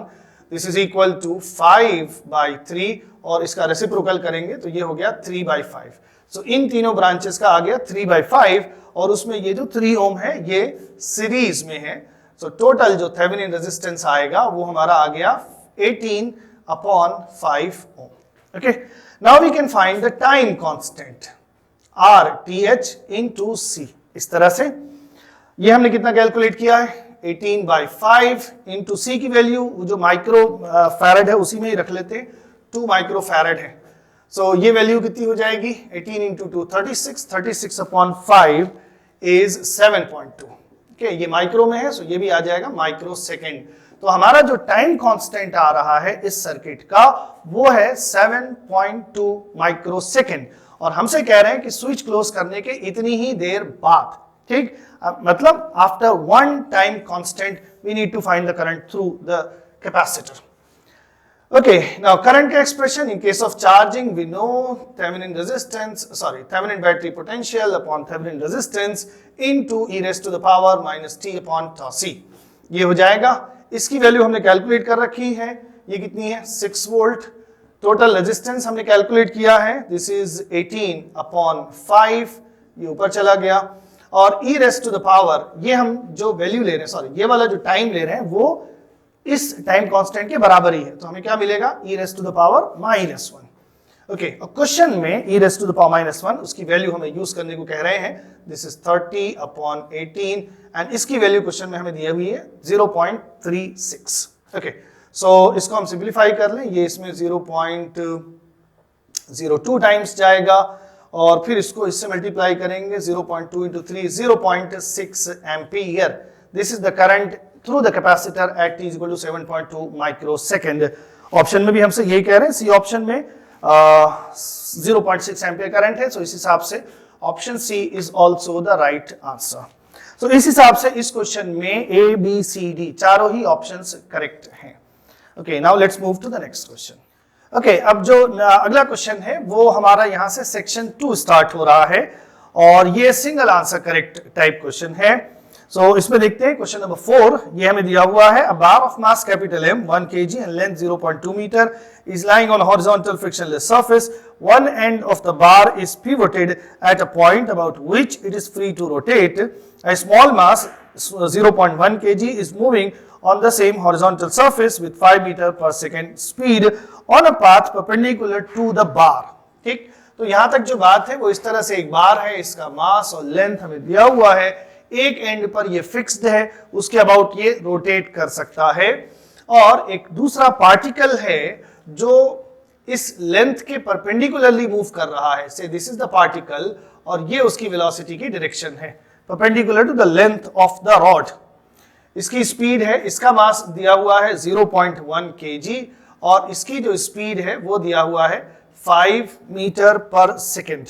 this is equal to 5/3, और इसका रेसिप्रोकल करेंगे तो ये हो गया 3/5। सो इन तीनों ब्रांचेस का आ गया 3/5, और उसमें ये जो 3 ओम है ये सीरीज में है। सो टोटल जो थेवेनिन रेजिस्टेंस आएगा वो हमारा आ गया 18/5 ohm. Okay, now we can find the time constant RTh into C। इस तरह से ये हमने कितना कैलकुलेट किया है, 18/5 into C की वैल्यू जो माइक्रो फैरेड है उसी में ही रख लेते हैं, 2 माइक्रो फैरेड है। सो ये वैल्यू कितनी हो जाएगी, 18 into 2 36, 36/5 is 7.2। ओके, ये माइक्रो में है, सो ये भी आ जाएगा माइक्रो सेकेंड। तो हमारा जो टाइम कांस्टेंट आ रहा है इस सर्किट का वो है 7.2 माइक्रो सेकेंड, और हमसे कह रहे हैं कि स्विच क्लोज करने के इतनी ही देर बाद, ठीक, मतलब after 1 time constant we need to find the current through the capacitor. Okay, now current expression in case of charging, we know Thevenin battery potential upon Thevenin resistance into e raised to the power minus t upon tau c। ये हो जाएगा, इसकी value हमने calculate कर रखी है, ये कितनी है, 6 वोल्ट। टोटल रेजिस्टेंस हमने कैलकुलेट किया है, दिस इज 18/5, ये ऊपर चला गया, और e raised to the power ये हम जो वैल्यू ले रहे हैं, ये वाला जो टाइम ले रहे हैं वो इस टाइम कांस्टेंट के बराबर ही है, तो हमें क्या मिलेगा, e raised to the power -1। Okay, और क्वेश्चन में e raised to the power -1 उसकी वैल्यू हमें यूज करने को कह रहे हैं, दिस इज 30/18, एंड इसकी वैल्यू क्वेश्चन में हमें दी हुई है 0.36। ओके, सो इसको हम सिंप्लीफाई कर लें, ये इसमें 0.02 टाइम्स जाएगा, और फिर इसको इससे मल्टीप्लाई करेंगे, 0.2 into 3 0.6 ampere. This is the current through the capacitor at t is equal to 7.2 microsecond। Option में भी हमसे यही कह रहे हैं, सी ऑप्शन में 0.6 एम्पियर करंट है, सो इस हिसाब से option C is also the right answer. So इस हिसाब से इस क्वेश्चन में ए बी सी डी चारों ही ऑप्शंस करेक्ट हैं। Okay, now let's move to the next question. Okay, अब जो अगला क्वेश्चन है वो हमारा यहाँ से सेक्शन 2 स्टार्ट हो रहा है, और ये single answer correct type question है। सो इसमें देखते हैं क्वेश्चन नंबर 4, ये हमें दिया हुआ है, a bar of mass capital M 1 kg and length 0.2 meter is lying on a horizontal frictionless surface. One end of the bar is pivoted at a point about which it is free to rotate. A small mass 0.1 kg is moving on the same horizontal surface with 5 meter per second speed on a path perpendicular to the bar। ठीक, तो यहां तक जो बात है वो इस तरह से, एक बार है, इसका मास और लेंथ हमें दिया हुआ है, एक एंड पर ये फिक्स्ड है, उसके अबाउट ये रोटेट कर सकता है, और एक दूसरा पार्टिकल है जो इस लेंथ के परपेंडिकुलरली मूव कर रहा है, से दिस इज द पार्टिकल, और ये उसकी वेलोसिटी की डायरेक्शन है, perpendicular to the length of the rod. इसकी स्पीड है, इसका मास दिया हुआ है 0.1 kg, और इसकी जो स्पीड है वो दिया हुआ है 5 मीटर पर second.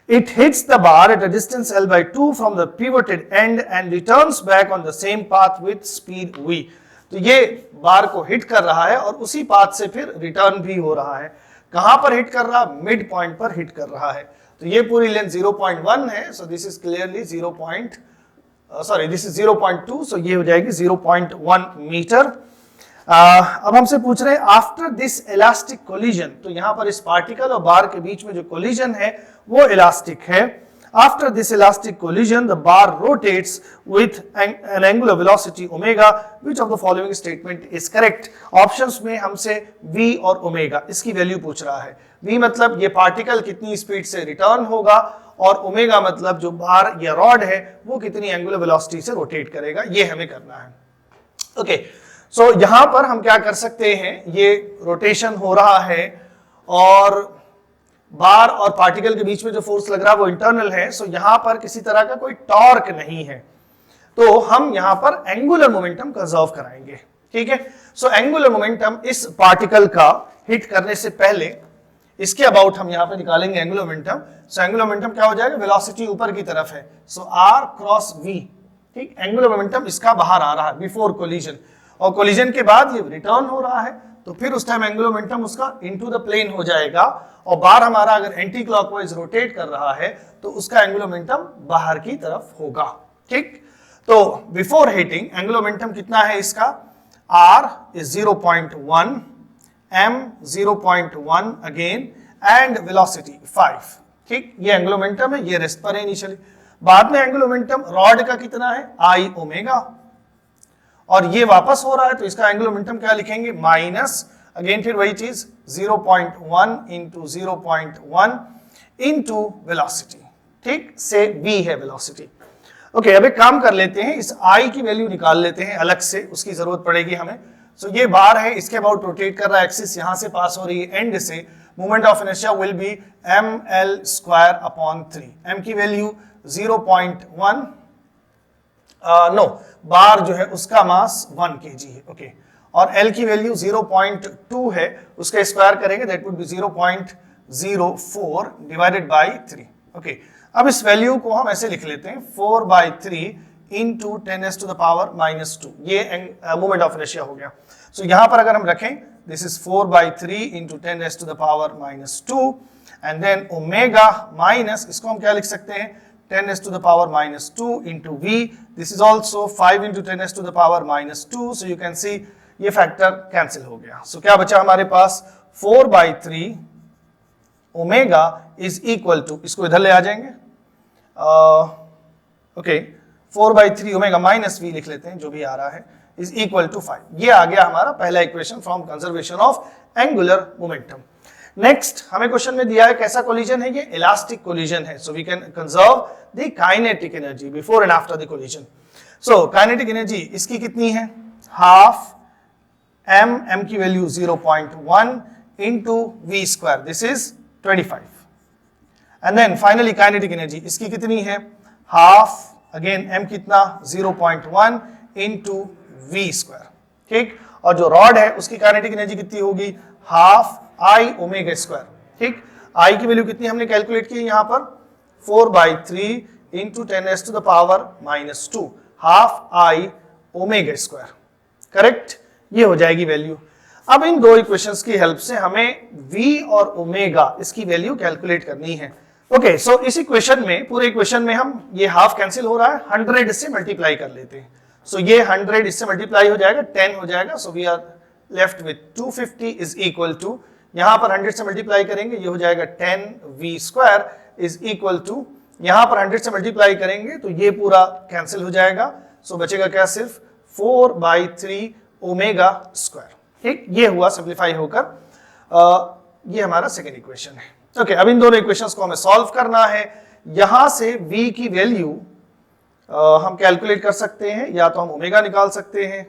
It hits the bar at a distance L/2 from the pivoted end and returns back on the same path with speed v। तो ये बार को हिट कर रहा है और उसी पाथ से फिर रिटर्न भी हो रहा है। कहां पर हिट कर रहा, मिड पॉइंट पर हिट कर रहा है। तो ये पूरी लेंथ 0.1 है, सो दिस इज क्लियरली 0.2, सो ये हो जाएगी 0.1 मीटर। अब हमसे पूछ रहे हैं आफ्टर दिस इलास्टिक कोलिजन, तो यहां पर इस पार्टिकल और बार के बीच में जो कोलिजन है वो इलास्टिक है। After this elastic collision the bar rotates with an angular velocity omega, which of the following statement is correct. Options में हमसे v और ओमेगा इसकी वैल्यू पूछ रहा है। v मतलब ये पार्टिकल कितनी स्पीड से रिटर्न होगा, और ओमेगा मतलब जो बार या रॉड है वो कितनी एंगुलर वेलोसिटी से रोटेट करेगा, ये हमें करना है। ओके, सो यहां पर हम क्या कर सकते हैं, ये रोटेशन हो रहा है और बार और पार्टिकल के बीच में जो फोर्स लग रहा है वो इंटरनल है, सो यहां पर किसी तरह का कोई टॉर्क नहीं है, तो हम यहां पर एंगुलर मोमेंटम कंजर्व कराएंगे। ठीक है, सो एंगुलर मोमेंटम इस पार्टिकल का हिट करने से पहले इसके अबाउट हम यहाँ पे निकालेंगे angular momentum. So angular momentum क्या हो जाएगा, वेलोसिटी ऊपर की तरफ है, सो r क्रॉस v, ठीक। एंगुलर मोमेंटम इसका बाहर आ रहा है बिफोर कोलिजन, और कोलिजन के बाद ये रिटर्न हो रहा है, तो फिर उस टाइम एंगुलर मोमेंटम उसका इनटू द प्लेन हो जाएगा, और बार हमारा अगर एंटी क्लॉकवाइज रोटेट कर रहा है तो उसका एंगुलर मोमेंटम बाहर की तरफ होगा, ठीक। तो बिफोर हिटिंग एंगुलर मोमेंटम कितना है इसका, r is 0.1, m 0.1 again, and velocity 5, ठीक। ये एंगुलर मोमेंटम है, ये रेस्ट पर है इनिशियली। बाद में एंगुलर मोमेंटम रॉड का कितना है, I ओमेगा, और ये वापस हो रहा है तो इसका एंगुलर मोमेंटम क्या लिखेंगे, माइनस, अगेन फिर वही चीज 0.1 इंटू 0.1 इंटू वेलोसिटी, ठीक, से v है वेलोसिटी। ओके, अब एक काम कर लेते हैं, इस I की वैल्यू निकाल लेते हैं अलग से, उसकी जरूरत पड़ेगी हमें। सो ये बार है, इसके अबाउट रोटेट कर रहा है, एक्सिस यहां से पास हो रही है एंड से, moment of inertia will be ml square upon 3, m की वैल्यू 0.1, नो बार जो है उसका मास 1 kg है, ओके, और L की वैल्यू 0.2 है, उसका स्क्वायर करेंगे that would be 0.04 divided by 3, okay. अब इस वैल्यू को हम ऐसे लिख लेते हैं 4/3 इंटू 10 to the power -2, ये मोमेंट ऑफ इनर्शिया हो गया। सो यहां पर अगर हम रखें, this is 4/3 into 10 to the power -2, and then omega minus, इसको हम क्या लिख सकते हैं, 10 to the power -2 into v, this is also 5 into 10 to the power -2, so you can see ये फैक्टर कैंसिल हो गया। सो क्या बचा हमारे पास, 4/3 ओमेगा इज इक्वल टू, इसको इधर ले आ जाएंगे, ओके, 4/3 ओमेगा माइनस v लिख लेते हैं, जो भी आ रहा है, इज इक्वल टू 5। ये आ गया हमारा पहला equation from conservation of angular momentum. Next हमें क्वेश्चन में दिया है कैसा कोलिजन है, ये इलास्टिक कोलिजन है, so we can conserve the kinetic energy before and after the collision. So kinetic energy इसकी कितनी है, हाफ m की value 0.1 into v square, this is 25, and then finally kinetic energy इसकी कितनी है, हाफ, अगेन m कितना 0.1 into v square, ठीक। और जो रॉड है उसकी काइनेटिक एनर्जी कितनी होगी, हाफ I ओमेगा स्क्वायर, ठीक। I की वैल्यू कितनी हमने कैलकुलेट की यहाँ पर, 4/3 into 10 to the power -2, half I omega square, correct, ये हो जाएगी वैल्यू। अब इन दो इक्वेशंस की हेल्प से हमें V और ओमेगा इसकी वैल्यू कैलकुलेट करनी है। ओके, सो इस इक्वेशन में, पूरे इक्वेशन में हम ये हाफ कैंसिल हो रहा है, 100 से मल्टीप्लाई कर लेते हैं। सो ये 100 इससे मल्टीप्लाई हो जाएगा, 10 हो जाएगा, so we are left with 250 is equal to, यहां पर 100 से मल्टीप्लाई करेंगे, ये हो जाएगा 10v square is equal to, यहां पर 100 से मल्टीप्लाई करेंगे तो ये पूरा कैंसिल हो जाएगा, सो बचेगा क्या, सिर्फ 4/3 ओमेगा स्क्वायर, ठीक। ये हुआ सिंप्लीफाई होकर, ये हमारा सेकेंड इक्वेशन है। ओके, अब इन दोनों इक्वेशंस को हमें सॉल्व करना है। यहां से v की वैल्यू हम कैलकुलेट कर सकते हैं, या तो हम ओमेगा निकाल सकते हैं,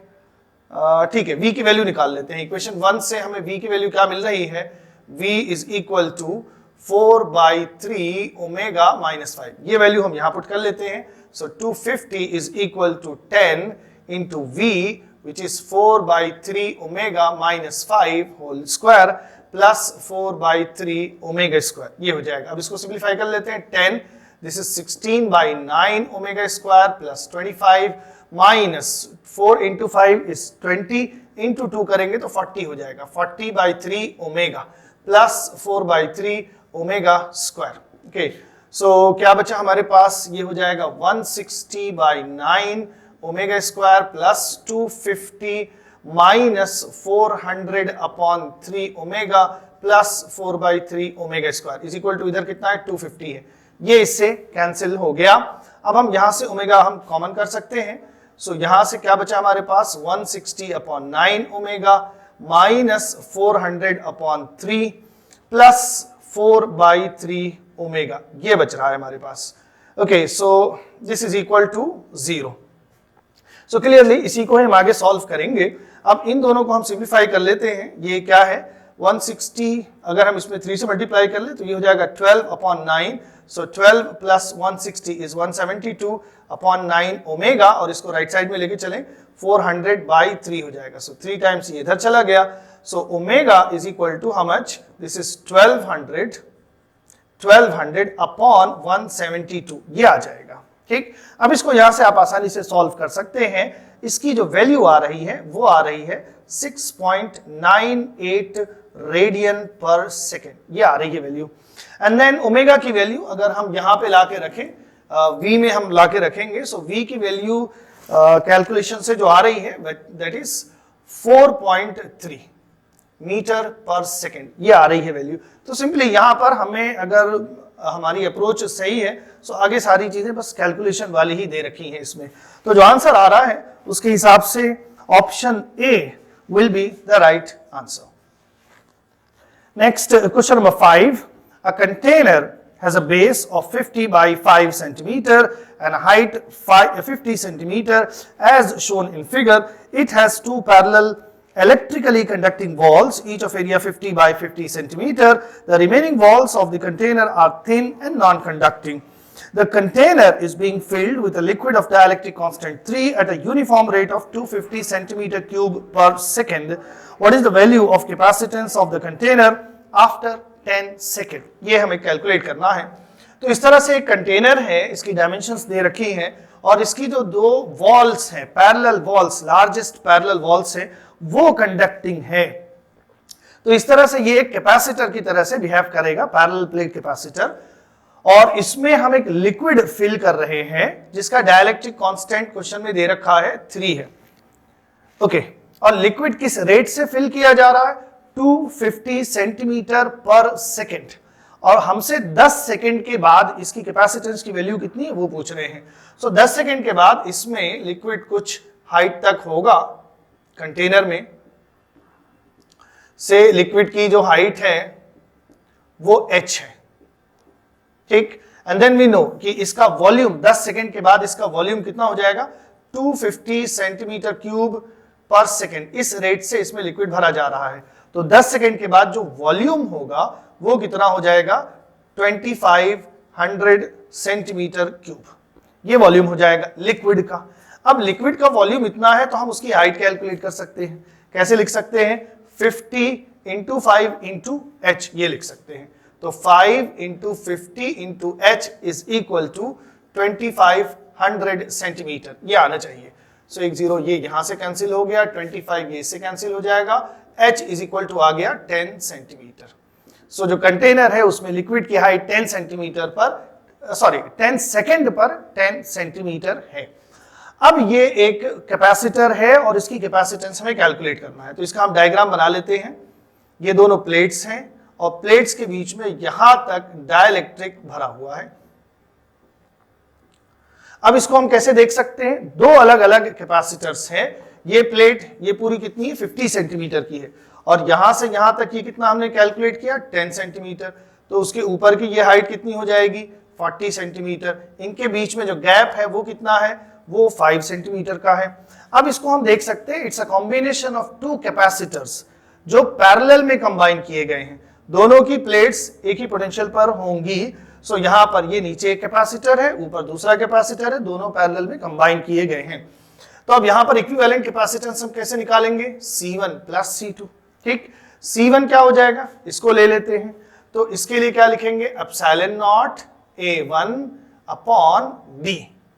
ठीक है, v की वैल्यू निकाल लेते हैं। इक्वेशन 1 से हमें v की वैल्यू क्या मिल रही है, v is equal to 4/3 omega -5, ये वैल्यू हम यहां पुट कर लेते हैं। So 250 is equal to 10 into v which is 4/3 omega -5 whole square plus 4/3 omega square, ये हो जाएगा। अब इसको सिंप्लीफाई कर लेते हैं, 10, this is 16/9 omega square plus 25 minus 4 into 5 is 20 into 2 करेंगे तो 40 हो जाएगा, 40/3 omega plus 4/3 omega square, okay. So क्या बचा हमारे पास, ये हो जाएगा 160/9 omega square plus 250 minus 400/3 omega plus 4/3 omega square is equal to, इधर कितना है 250 है, ये इससे कैंसिल हो गया। अब हम यहां से ओमेगा हम कॉमन कर सकते हैं, सो यहां से क्या बचा हमारे पास, 160/9 ओमेगा माइनस 400/3 प्लस 4/3 ओमेगा, ये बच रहा है हमारे पास, okay. So this is equal to 0। So clearly इसी को हम आगे सॉल्व करेंगे। अब इन दोनों को हम सिंप्लीफाई कर लेते हैं, ये क्या है 160, अगर हम इसमें 3 से मल्टीप्लाई कर ले तो ये हो जाएगा 12/9, सो 12 प्लस 160 इज 172/9 ओमेगा, और इसको राइट साइड में लेके चलें 400/3 हो जाएगा, सो 3 टाइम्स ये इधर चला गया, so omega is equal to how much, this is 1200 upon 172, ये आ जाएगा। ठीक, अब इसको यहां से आप आसानी से सॉल्व कर सकते हैं। इसकी जो वैल्यू आ रही है वो आ रही है 6.98 रेडियन पर सेकेंड, ये आ रही है वैल्यू। एंड देन ओमेगा की वैल्यू अगर हम यहां पे लाके रखें, v में हम लाके रखेंगे, सो v की वैल्यू कैलकुलेशन से जो आ रही है दैट इज 4.3 मीटर पर सेकेंड, ये आ रही है वैल्यू। तो सिंपली यहां पर हमें, अगर हमारी अप्रोच सही है, सो आगे सारी चीजें बस कैलकुलेशन वाली ही दे रखी हैं इसमें। तो जो आंसर आ रहा है उसके हिसाब से option A will be the right answer. Next, question number 5, a container has a base of 50 by 5 centimeter and a height 50 centimeter as shown in figure. It has two parallel electrically conducting walls, each of area 50 by 50 centimeter. The remaining walls of the container are thin and non-conducting. The container is being filled with a liquid of dielectric constant 3 at a uniform rate of 250 centimeter cube per second. What is the value of capacitance of the container after 10 second, ये हमें calculate करना है। तो इस तरह से एक container है, इसकी डायमेंशंस दे रखी हैं और इसकी जो दो वॉल्स हैं, parallel walls, largest parallel walls हैं, वो कंडक्टिंग है। तो इस तरह से ये एक कैपेसिटर की तरह से बिहेव करेगा, पैरेलल प्लेट कैपेसिटर। और इसमें हम एक लिक्विड फिल कर रहे हैं जिसका डाइलेक्ट्रिक कांस्टेंट क्वेश्चन में दे रखा है 3 है। ओके, और लिक्विड किस रेट से फिल किया जा रहा है? 250 सेंटीमीटर पर सेकेंड। और हमसे 10 सेकेंड के बाद इसकी कैपेसिटेंस की वैल्यू कितनी है वो पूछ रहे हैं। सो 10 सेकेंड के बाद इसमें लिक्विड कुछ हाइट तक होगा कंटेनर में से, लिक्विड की जो हाइट है वो h है। ठीक, एंड देन वी नो कि इसका वॉल्यूम 10 सेकेंड के बाद इसका वॉल्यूम कितना हो जाएगा? 250 सेंटीमीटर क्यूब पर सेकेंड। इस रेट से इसमें लिक्विड भरा जा रहा है। तो 10 सेकेंड के बाद जो वॉल्यूम होगा वो कितना हो जाएगा? 2500 सेंटीमीटर क्यूब, ये वॉल्यूम हो जाएगा लिक्विड का। अब लिक्विड का वॉल्यूम इतना है तो हम उसकी हाइट कैलकुलेट कर सकते हैं। कैसे लिख सकते हैं? 50 इंटू 5 इंटू एच, ये लिख सकते हैं। तो 5 into 50 into H is equal to 2500 centimetre, ये आना चाहिए। सो एक जीरो ये यहां से कैंसिल हो गया, 25 ये इससे कैंसिल हो जाएगा, h इज इक्वल टू आ गया 10 सेंटीमीटर। सो जो कंटेनर है उसमें लिक्विड की हाइट 10 सेंटीमीटर पर, सॉरी 10 सेकेंड पर 10 सेंटीमीटर है। अब ये एक कैपेसिटर है और इसकी कैपेसिटेंस हमें कैलकुलेट करना है। तो इसका हम डायग्राम बना लेते हैं। ये दोनों प्लेट्स हैं और प्लेट्स के बीच में यहां तक डाइलेक्ट्रिक भरा हुआ है। अब इसको हम कैसे देख सकते हैं? दो अलग अलग कैपेसिटर्स हैं। ये प्लेट, ये पूरी कितनी है? 50 सेंटीमीटर की है और यहां से यहां तक ये कितना हमने कैलकुलेट किया? 10 सेंटीमीटर। तो उसके ऊपर की ये हाइट कितनी हो जाएगी? 40 सेंटीमीटर। इनके बीच में जो गैप है वो कितना है? वो 5 सेंटीमीटर का है। अब इसको हम देख सकते हैं, it's a combination of two capacitors जो पैरेलल में कंबाइन किए गए हैं। दोनों की प्लेट्स एक ही पोटेंशियल पर होंगी। सो यहां पर ये नीचे एक कैपेसिटर है, ऊपर दूसरा कैपेसिटर है, दोनों पैरेलल में कंबाइन किए गए हैं। तो अब यहां पर इक्विवेलेंट कैपेसिटेंस हम कैसे निकालेंगे? C1 plus C2। ठीक, C1 क्या हो जाएगा? इसको ले लेते हैं। तो इसके लिए क्या लिखेंगे? Epsilon not A1 upon D।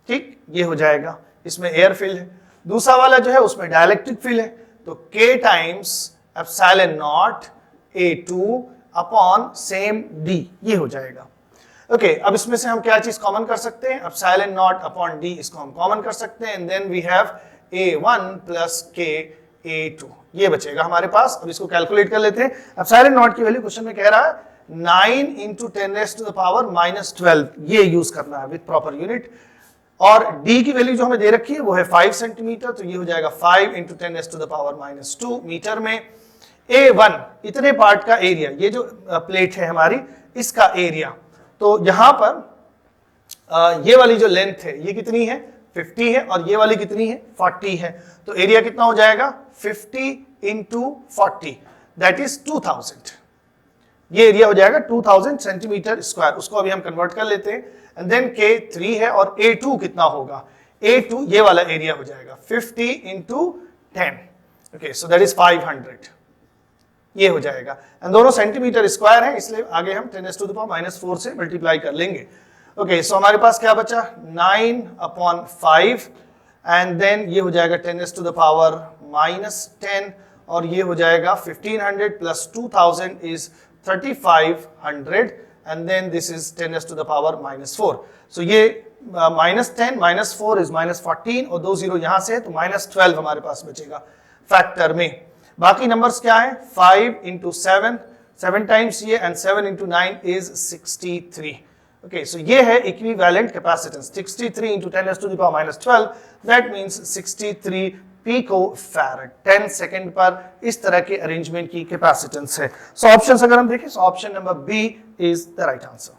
ठीक, ये हो जाएगा। इसमें एयर फिल है। दूसरा वाला जो है उसमें डाइलेक्ट्रिक फिल है, तो K times epsilon not A2 upon same D, ये हो जाएगा। ओके, अब इसमें से हम क्या चीज कॉमन कर सकते हैं? एप्सिलॉन नॉट अपॉन डी, इसको हम कॉमन कर सकते हैं। And then we have A1 plus K A2, ये बचेगा हमारे पास। अब इसको कैलकुलेट कर लेते हैं। एप्सिलॉन नॉट की वैल्यू क्वेश्चन में कह रहा है 9 into 10 raise to the power -12, ये यूज करना है विद प्रॉपर यूनिट। और D की वैल्यू जो हमें दे रखी है वो है 5 सेंटीमीटर, तो ये हो जाएगा 5 into 10 raise to the power -2 metre में। A1 इतने पार्ट का एरिया, ये जो प्लेट है हमारी, इसका एरिया। तो यहां पर ये वाली जो लेंथ है ये कितनी है? 50 है और ये वाली कितनी है? 40 है। तो एरिया कितना हो जाएगा? 50 इंटू 40, दैट इज 2000। ये एरिया हो जाएगा 2000 सेंटीमीटर स्क्वायर। उसको अभी हम कन्वर्ट कर लेते हैं। एंड देन K 3 है और A2 कितना होगा? A2 ये वाला एरिया हो जाएगा 50 into 10। Okay, so that is 500। ये हो जाएगा, एंड दोनों सेंटीमीटर स्क्वायर है, इसलिए आगे हम 10⁻⁴ से मल्टीप्लाई कर लेंगे। ओके, सो हमारे पास क्या बचा, 9/5 एंड देन ये हो जाएगा 10⁻⁻10 और ये हो जाएगा 1500 plus 2000 is 3500 and then this is 10⁻⁻4। So ये -10 -4 इज -14 और 2 0 यहां से है तो -12 हमारे पास बचेगा फैक्टर में। बाकी नंबर्स क्या है, 5 × 7 7 टाइम्स ये एंड 7 × 9 इज 63। ओके, सो ये है equivalent capacitance 63 × 10⁻12 that means 63 पिकोफैरड 10 second पर इस तरह के अरेंजमेंट की कैपेसिटेंस है। सो ऑप्शंस अगर हम देखें, so option number B is the right answer.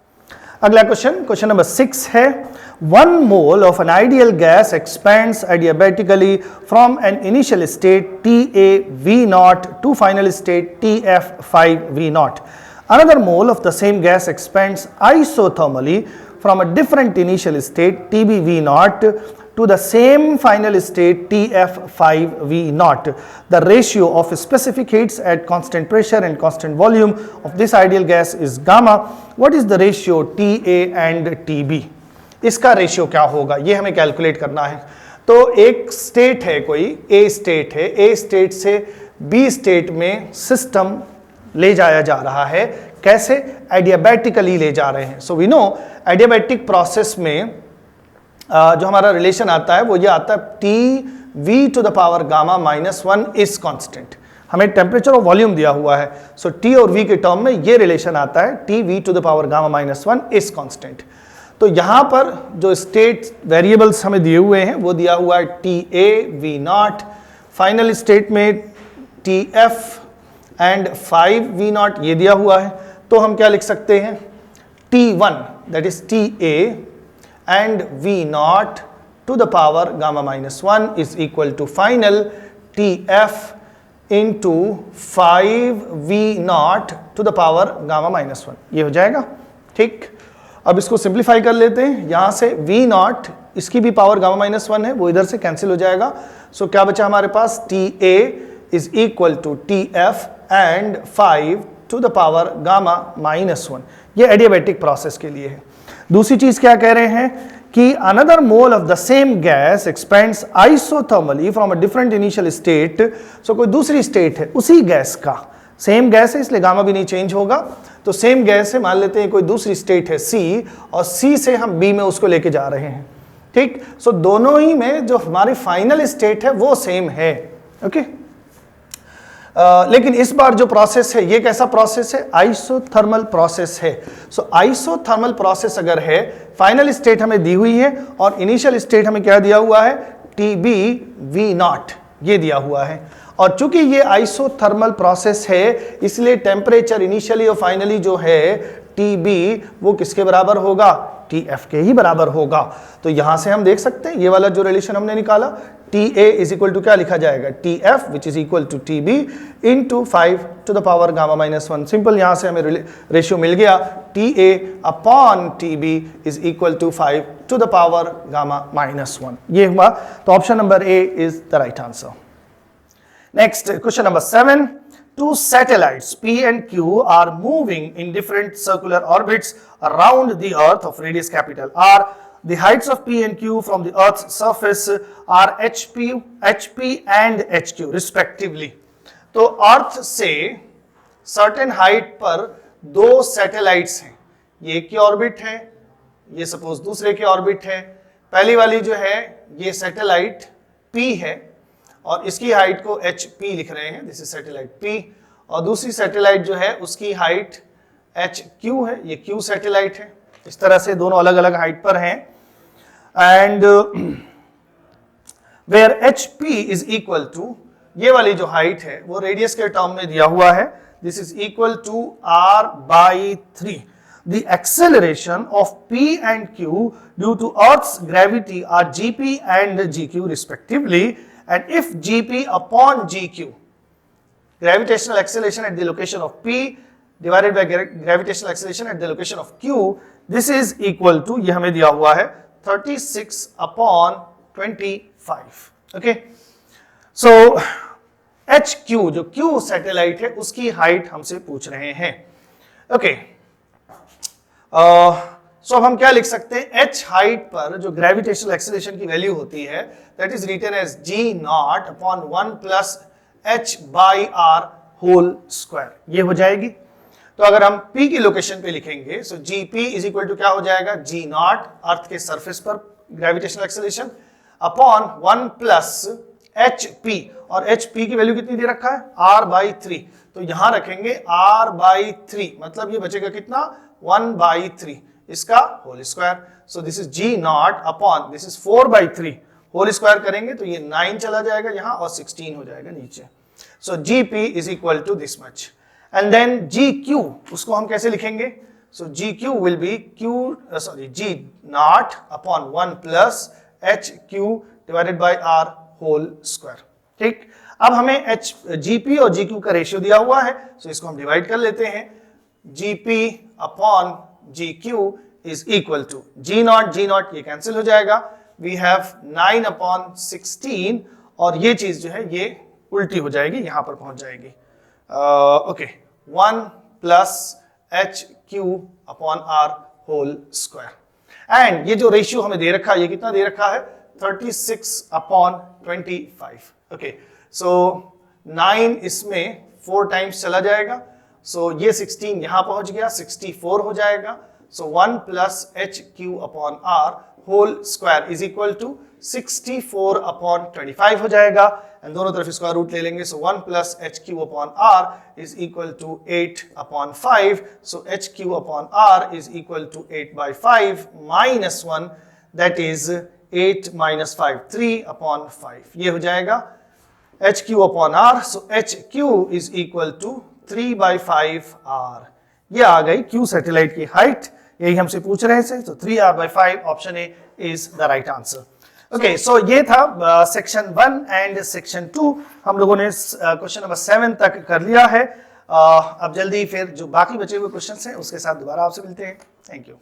अगला क्वेश्चन नंबर 6 है, 1 mole of an ideal gas expands adiabatically from an initial state TaV0 to final state TF5V0. Another mole of the same gas expands isothermally from a different initial state TbV0 to the same final state TF5V0. The ratio of specific heats at constant pressure and constant volume of this ideal gas is gamma. What is the ratio Ta and Tb? इसका ratio क्या होगा ये हमें calculate करना है। तो एक state है, कोई ए स्टेट है, ए स्टेट से बी स्टेट में सिस्टम ले जाया जा रहा है, कैसे, एडियाबैटिकली ले जा रहे हैं। So we know adiabatic process में जो हमारा रिलेशन आता है वो ये आता है Tv⁻⁻1 इज कांस्टेंट। हमें टेम्परेचर और वॉल्यूम दिया हुआ है, सो T और V के टर्म में ये रिलेशन आता है Tv⁻⁻1 इज कांस्टेंट। तो यहां पर जो स्टेट वेरिएबल्स हमें दिए हुए हैं वो दिया हुआ है Ta_V0, फाइनल स्टेट में Tf एंड 5V0 ये दिया हुआ है। तो हम क्या लिख सकते हैं, T1 that is Ta and V0 to the power gamma-1 is equal to final TF into 5V0 to the power gamma-1 ये हो जाएगा। ठीक, अब इसको सिंप्लीफाई कर लेते हैं, यहां से V0 इसकी भी पावर gamma-1 है, वो इधर से कैंसिल हो जाएगा। सो क्या बचा हमारे पास, Ta is equal to TF and 5 to the power gamma-1। ये एडियाबैटिक प्रोसेस के लिए है। दूसरी चीज क्या कह रहे हैं कि another mole of the same gas expands isothermally from a different initial state. So कोई दूसरी स्टेट है उसी गैस का, सेम गैस है इसलिए गामा भी नहीं चेंज होगा, तो सेम गैस है, मान लेते हैं कोई दूसरी स्टेट है सी और सी से हम बी में उसको लेके जा रहे हैं। ठीक, सो दोनों ही में जो हमारी फाइनल स्टेट है वो सेम है। ओके, लेकिन इस बार जो प्रोसेस है ये कैसा प्रोसेस है, आइसोथर्मल प्रोसेस है। सो आइसोथर्मल प्रोसेस अगर है, फाइनल स्टेट हमें दी हुई है और इनिशियल स्टेट हमें क्या दिया हुआ है, TbV0 ये दिया हुआ है। और चूंकि ये आइसोथर्मल प्रोसेस है इसलिए टेम्परेचर इनिशियली और फाइनली जो है Tb वो किसके बराबर होगा, Tf के ही बराबर होगा। तो यहां से हम देख सकते हैं ये वाला जो रिलेशन हमने निकाला, Ta इज इक्वल टू क्या लिखा जाएगा, Tf which is equal to Tb into 5 to the power gamma-1। Simple यहां से हमें रेशियो मिल गया, Ta/Tb is equal to 5 to the power gamma-1। ये हुआ, तो option number A is the right answer. Next question number 7, two satellites P and Q are moving in different circular orbits around the Earth of radius capital R. The heights of P and Q from the Earth's surface are HP and HQ respectively. तो अर्थ से certain height पर दो satellites हैं, ये एक की orbit है, ये सपोज दूसरे की ऑर्बिट है। पहली वाली जो है ये सैटेलाइट P है और इसकी हाइट को HP लिख रहे हैं, दिस इज सैटेलाइट P, और दूसरी सैटेलाइट जो है उसकी हाइट HQ है, ये Q सैटेलाइट है। इस तरह से दोनों अलग अलग हाइट पर हैं and where HP is equal to, ये वाली जो हाइट है वो रेडियस के टर्म में दिया हुआ है, this is equal to R/3। The acceleration of P and Q due to Earth's gravity are Gp and Gq respectively. And if Gp upon Gq, gravitational acceleration at the location of P divided by gravitational acceleration at the location of Q, this is equal to, ये हमें दिया हुआ है 36/25. Okay, so HQ जो Q satellite है उसकी height हमसे पूछ रहे हैं। ओके, सो अब हम क्या लिख सकते हैं, h हाइट पर जो ग्रेविटेशनल एक्सेलरेशन की वैल्यू होती है that is written as g naught upon 1 plus h by r whole square, ये हो जाएगी। तो अगर हम p की लोकेशन पे लिखेंगे सो gp इज इक्वल टू क्या हो जाएगा, g नॉट अर्थ के सरफेस पर gravitational acceleration upon 1 plus hp, और hp की वैल्यू कितनी दे रखा है, r बाई 3, तो यहां रखेंगे r बाई 3, मतलब ये बचेगा कितना, 1 बाई 3 इसका whole square. So this is g naught upon this is 4 by 3 whole square करेंगे तो ये 9 चला जाएगा यहां और 16 हो जाएगा नीचे। So gp is equal to this much and then gq उसको हम कैसे लिखेंगे, so gq will be g naught upon 1 plus hq divided by r whole square. ठीक, अब हमें gp और gq का रेशियो दिया हुआ है, सो इसको हम डिवाइड कर लेते हैं। gp upon gq is equal to g naught ये कैंसिल हो जाएगा, वी हैव 9 अपॉन 16 और ये चीज जो है ये उल्टी हो जाएगी, यहां पर पहुंच जाएगी। Okay, 1 plus hq upon r whole square and ये जो रेशियो हमें दे रखा है ये कितना दे रखा है, 36 अपॉन 25। ओके, सो 9 इसमें 4 टाइम्स चला जाएगा, सो ये 16 यहां पहुंच गया, 64 हो जाएगा। So 1 plus hq upon r whole square is equal to 64 upon 25 हो जाएगा एंड दोनों तरफ स्क्वायर रूट ले लेंगे। So 1 plus hq upon r is equal to 8 upon 5, so hq upon r is equal to 8 by 5 minus 1 that is 8 minus 5 3 upon 5, ये हो जाएगा hq upon r। So hq is equal to 3 by 5 r, ये आ गई Q satellite की height, यही हमसे पूछ रहे थे। तो 3r by 5 option A is the right answer. Okay, so ये था सेक्शन 1 एंड सेक्शन 2, हम लोगों ने क्वेश्चन नंबर 7 तक कर लिया है। अब जल्दी फिर जो बाकी बचे हुए क्वेश्चंस हैं उसके साथ दोबारा आपसे मिलते हैं। Thank you.